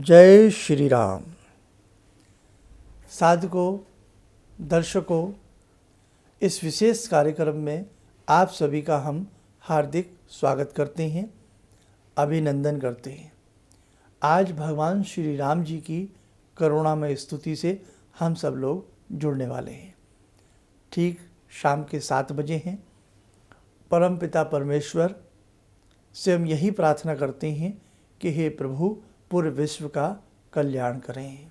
जय श्री राम। साधकों, दर्शकों, इस विशेष कार्यक्रम में आप सभी का हम हार्दिक स्वागत करते हैं, अभिनंदन करते हैं। आज भगवान श्री राम जी की करुणामय स्तुति से हम सब लोग जुड़ने वाले हैं। ठीक शाम के 7 बजे हैं। परमपिता परमेश्वर से हम यही प्रार्थना करते हैं कि हे प्रभु, पूरे विश्व का कल्याण करें।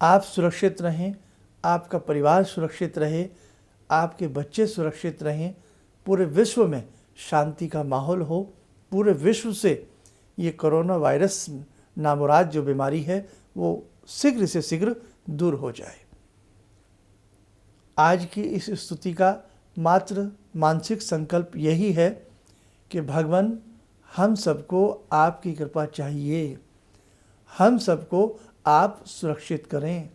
आप सुरक्षित रहें, आपका परिवार सुरक्षित रहे, आपके बच्चे सुरक्षित रहें, पूरे विश्व में शांति का माहौल हो, पूरे विश्व से ये कोरोना वायरस नामुराद जो बीमारी है वो शीघ्र से शीघ्र दूर हो जाए। आज की इस स्तुति का मात्र मानसिक संकल्प यही है कि भगवान, हम सबको आपकी कृपा चाहिए, हम सबको आप सुरक्षित करें,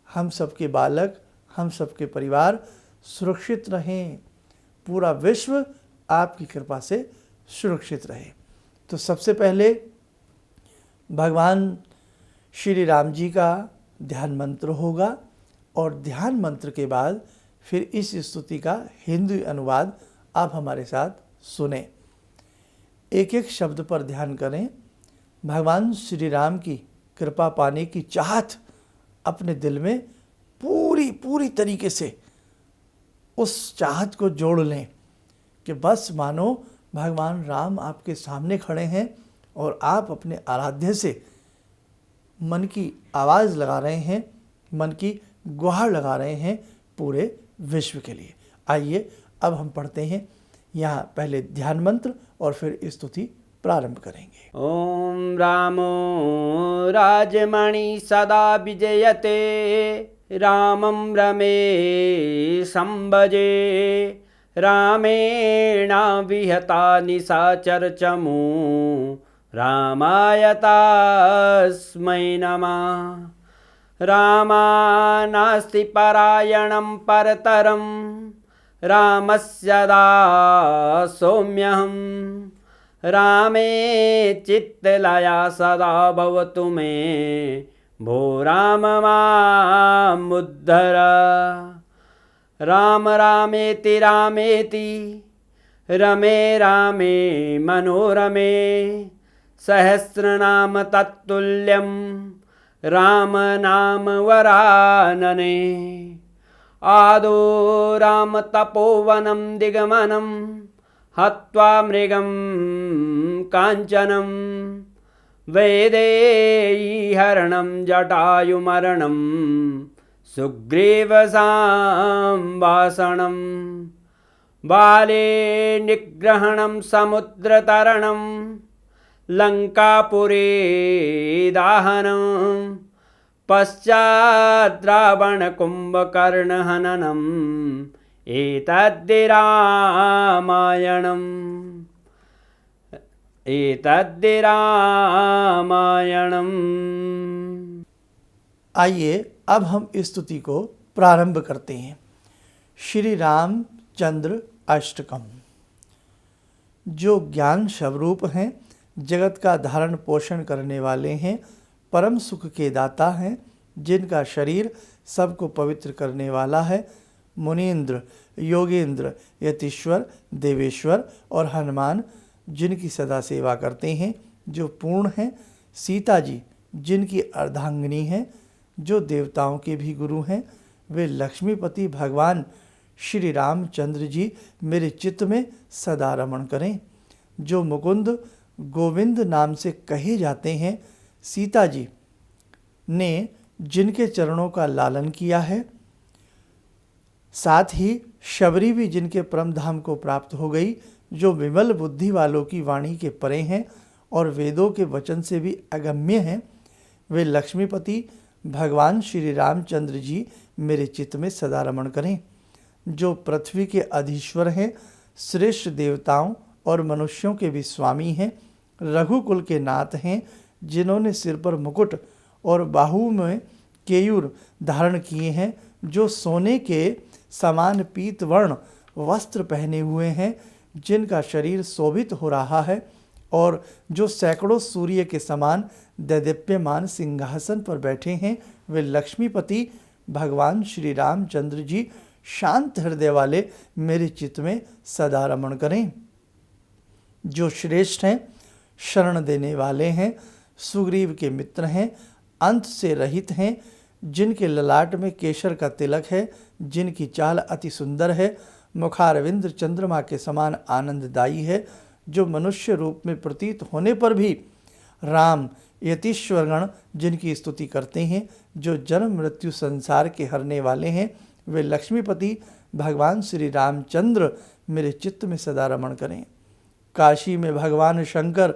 हम सबके बालक, हम सबके परिवार सुरक्षित रहें, पूरा विश्व आपकी कृपा से सुरक्षित रहे। तो सबसे पहले भगवान श्री राम जी का ध्यान मंत्र होगा और ध्यान मंत्र के बाद फिर इस स्तुति का हिंदी अनुवाद आप हमारे साथ सुने। एक एक शब्द पर ध्यान करें। भगवान श्री राम की कृपा पाने की चाहत अपने दिल में पूरी तरीके से उस चाहत को जोड़ लें कि बस मानो भगवान राम आपके सामने खड़े हैं और आप अपने आराध्य से मन की आवाज़ लगा रहे हैं, मन की गुहार लगा रहे हैं पूरे विश्व के लिए। आइए अब हम पढ़ते हैं यहाँ पहले ध्यान मंत्र और फिर स्तुति प्रारंभ करेंगे। ओम रामो राजमणि सदा विजयते, रामं रमे संभजे, रामेण विहता निशाचर चमू, रामाय तस्मै नमः। रामानास्ति परायणं परतरं, रामस्य दासोऽम्यहम्। रामे चित्तलया सदा भवतु मे, भो राम मामुद्धर। राम रामेति रामेति, रमे रामे मनोरमे, सहस्रनाम तत्तुल्यं, राम नाम वरानने। आदो राम तपोवनं दिगमनं, हत्वा मृगं काञ्चनं, वैदेहीहरणं जटायुमरणं, सुग्रीवसंभाषणं, बाले निग्रहणं समुद्रतरणं, लङ्कापुरे दाहनं, पश्चात् रावणकुम्भकर्णहननम्, एतद्धि रामायणम्। आइए अब हम इस स्तुति को प्रारंभ करते हैं। श्री रामचंद्र अष्टकम। जो ज्ञान स्वरूप हैं, जगत का धारण पोषण करने वाले हैं, परम सुख के दाता हैं, जिनका शरीर सबको पवित्र करने वाला है, मुनीन्द्र, योगेंद्र, यतीश्वर, देवेश्वर और हनुमान जिनकी सदा सेवा करते हैं, जो पूर्ण हैं, सीता जी जिनकी अर्धांगिनी हैं, जो देवताओं के भी गुरु हैं, वे लक्ष्मीपति भगवान श्री रामचंद्र जी मेरे चित्त में सदा रमण करें। जो मुकुंद गोविंद नाम से कहे जाते हैं, सीता जी ने जिनके चरणों का लालन किया है, साथ ही शबरी भी जिनके परम धाम को प्राप्त हो गई, जो विमल बुद्धि वालों की वाणी के परे हैं और वेदों के वचन से भी अगम्य हैं, वे लक्ष्मीपति भगवान श्री रामचंद्र जी मेरे चित्त में सदा रमण करें। जो पृथ्वी के अधीश्वर हैं, श्रेष्ठ देवताओं और मनुष्यों के भी स्वामी हैं, रघुकुल के नाथ हैं, जिन्होंने सिर पर मुकुट और बाहु में केयूर धारण किए हैं, जो सोने के समान पीत वर्ण वस्त्र पहने हुए हैं, जिनका शरीर शोभित हो रहा है और जो सैकड़ों सूर्य के समान दैदीप्यमान सिंहासन पर बैठे हैं, वे लक्ष्मीपति भगवान श्री रामचंद्र जी शांत हृदय वाले मेरे चित्त में सदा रमण करें। जो श्रेष्ठ हैं, शरण देने वाले हैं, सुग्रीव के मित्र हैं, अंत से रहित हैं, जिनके ललाट में केशर का तिलक है, जिनकी चाल अति सुंदर है, मुखारविंद चंद्रमा के समान आनंददायी है, जो मनुष्य रूप में प्रतीत होने पर भी राम यतीश्वरगण जिनकी स्तुति करते हैं, जो जन्म मृत्यु संसार के हरने वाले हैं, वे लक्ष्मीपति भगवान श्री रामचंद्र मेरे चित्त में सदा रमण करें। काशी में भगवान शंकर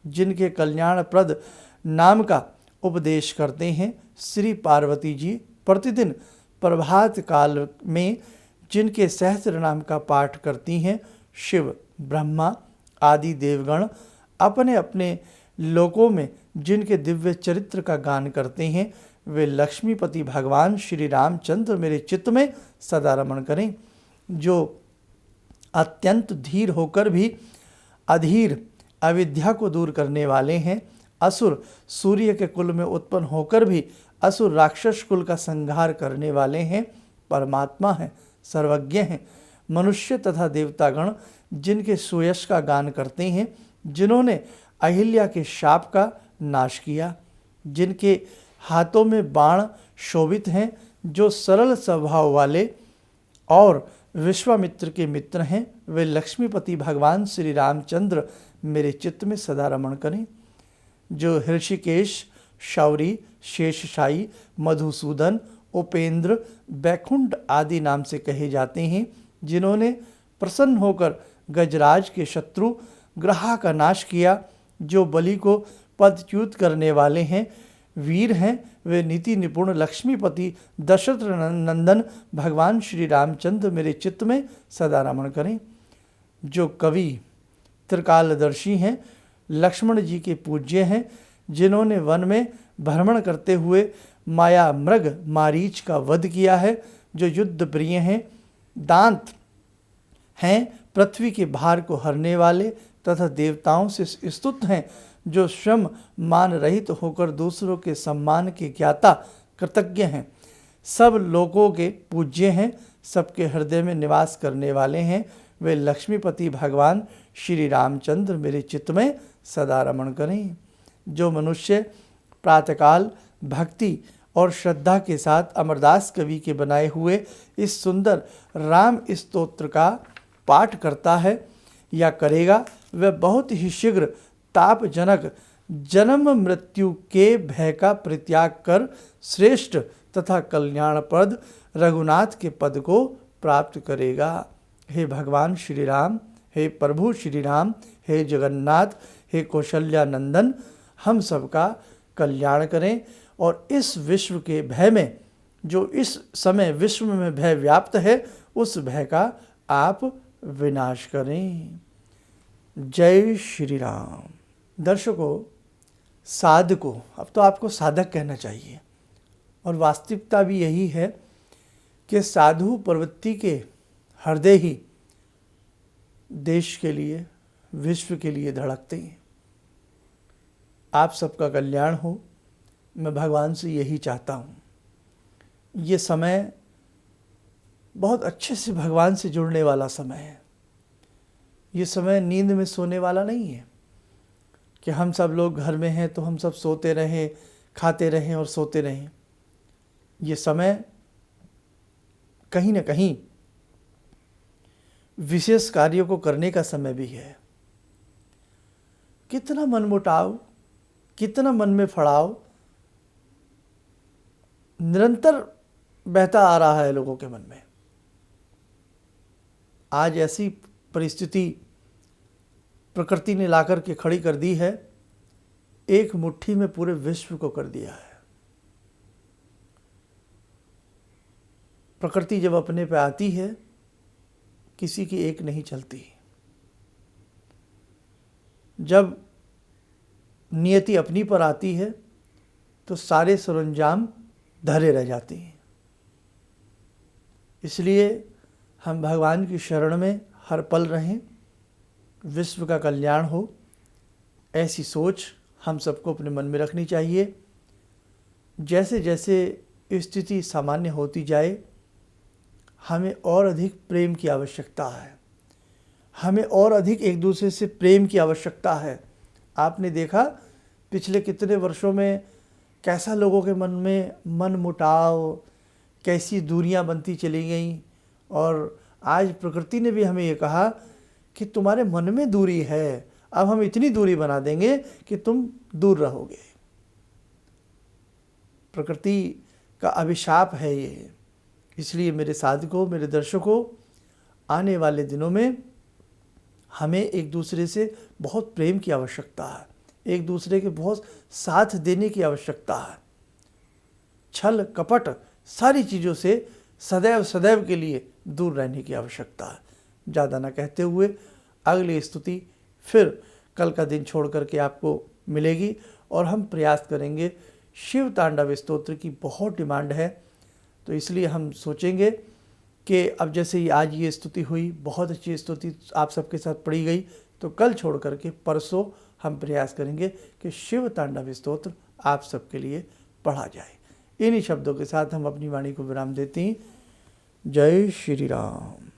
जिनके कल्याणप्रद नाम का उपदेश करते हैं, श्री पार्वती जी प्रतिदिन प्रभात काल में जिनके सहस्र नाम का पाठ करती हैं, शिव ब्रह्मा आदि देवगण अपने अपने लोकों में जिनके दिव्य चरित्र का गान करते हैं, वे लक्ष्मीपति भगवान श्री रामचंद्र मेरे चित्त में सदा रमण करें। जो अत्यंत धीर होकर भी अधीर अविद्या को दूर करने वाले हैं, असुर सूर्य के कुल में उत्पन्न होकर भी असुर राक्षस कुल का संहार करने वाले हैं, परमात्मा हैं, सर्वज्ञ हैं, मनुष्य तथा देवतागण जिनके सुयश का गान करते हैं, जिन्होंने अहिल्या के शाप का नाश किया, जिनके हाथों में बाण शोभित हैं, जो सरल स्वभाव वाले और विश्वामित्र के मित्र हैं, वे लक्ष्मीपति भगवान श्री रामचंद्र मेरे चित्त में सदा रमण करें। जो ऋषिकेश, शौरी, शेषशाही, मधुसूदन, उपेंद्र, बैकुंठ आदि नाम से कहे जाते हैं, जिन्होंने प्रसन्न होकर गजराज के शत्रु ग्रहा का नाश किया, जो बलि को पदच्युत करने वाले हैं, वीर हैं, वे नीति निपुण लक्ष्मीपति दशरथ नंदन भगवान श्री रामचंद्र मेरे चित्त में सदा रमण करें। जो कवि त्रिकालदर्शी हैं, लक्ष्मण जी के पूज्य हैं, जिन्होंने वन में भ्रमण करते हुए माया मृग मारीच का वध किया है, जो युद्ध प्रिय हैं, दांत हैं, पृथ्वी के भार को हरने वाले तथा देवताओं से स्तुत हैं, जो श्रम मान रहित होकर दूसरों के सम्मान के ज्ञाता कृतज्ञ हैं, सब लोगों के पूज्य हैं, सबके हृदय में निवास करने वाले हैं, वे लक्ष्मीपति भगवान श्री रामचंद्र मेरे चित्त में सदा रमण करें। जो मनुष्य प्रातःकाल भक्ति और श्रद्धा के साथ अमरदास कवि के बनाए हुए इस सुंदर राम स्तोत्र का पाठ करता है या करेगा, वह बहुत ही शीघ्र तापजनक जन्म मृत्यु के भय का परित्याग कर श्रेष्ठ तथा कल्याणप्रद रघुनाथ के पद को प्राप्त करेगा। हे भगवान श्री राम, हे प्रभु श्री राम, हे जगन्नाथ, हे कौशल्यानंदन, हम सबका कल्याण करें और इस विश्व के भय में, जो इस समय विश्व में भय व्याप्त है, उस भय का आप विनाश करें। जय श्री राम। दर्शकों, साधकों, अब तो आपको साधक कहना चाहिए, और वास्तविकता भी यही है कि साधु प्रवृत्ति के हृदय ही देश के लिए, विश्व के लिए धड़कते हैं। आप सबका कल्याण हो, मैं भगवान से यही चाहता हूँ। ये समय बहुत अच्छे से भगवान से जुड़ने वाला समय है। ये समय नींद में सोने वाला नहीं है कि हम सब लोग घर में हैं तो हम सब सोते रहें, खाते रहें और सोते रहें। ये समय कहीं न कहीं विशेष कार्यों को करने का समय भी है। कितना मनमुटाव, कितना मन में फड़ाव निरंतर बहता आ रहा है लोगों के मन में। आज ऐसी परिस्थिति प्रकृति ने लाकर के खड़ी कर दी है, एक मुट्ठी में पूरे विश्व को कर दिया है। प्रकृति जब अपने पे आती है, किसी की एक नहीं चलती। जब नियति अपनी पर आती है तो सारे सरंजाम धरे रह जाते हैं। इसलिए हम भगवान की शरण में हर पल रहें, विश्व का कल्याण हो, ऐसी सोच हम सबको अपने मन में रखनी चाहिए। जैसे जैसे स्थिति सामान्य होती जाए, हमें और अधिक प्रेम की आवश्यकता है, हमें और अधिक एक दूसरे से प्रेम की आवश्यकता है। आपने देखा पिछले कितने वर्षों में कैसा लोगों के मन में मन मुटाव, कैसी दूरियां बनती चली गईं, और आज प्रकृति ने भी हमें ये कहा कि तुम्हारे मन में दूरी है, अब हम इतनी दूरी बना देंगे कि तुम दूर रहोगे। प्रकृति का अभिशाप है ये। इसलिए मेरे साधकों, मेरे दर्शकों, आने वाले दिनों में हमें एक दूसरे से बहुत प्रेम की आवश्यकता है, एक दूसरे के बहुत साथ देने की आवश्यकता है। छल कपट सारी चीज़ों से सदैव सदैव के लिए दूर रहने की आवश्यकता है। ज़्यादा ना कहते हुए अगली स्तुति फिर कल का दिन छोड़ करके आपको मिलेगी, और हम प्रयास करेंगे। शिव तांडव स्तोत्र की बहुत डिमांड है, तो इसलिए हम सोचेंगे कि अब जैसे ही आज ये स्तुति हुई, बहुत अच्छी स्तुति आप सबके साथ पढ़ी गई, तो कल छोड़ करके परसों हम प्रयास करेंगे कि शिव तांडव स्तोत्र आप सबके लिए पढ़ा जाए। इन्हीं शब्दों के साथ हम अपनी वाणी को विराम देते हैं। जय श्री राम।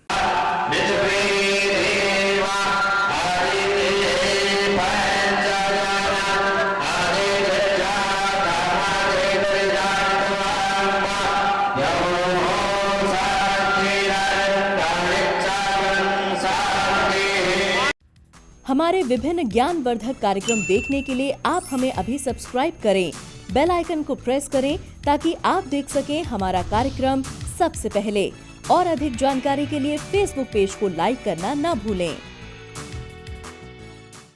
हमारे विभिन्न ज्ञानवर्धक कार्यक्रम देखने के लिए आप हमें अभी सब्सक्राइब करें, बेल आइकन को प्रेस करें ताकि आप देख सकें हमारा कार्यक्रम सबसे पहले। और अधिक जानकारी के लिए फेसबुक पेज को लाइक करना न भूलें।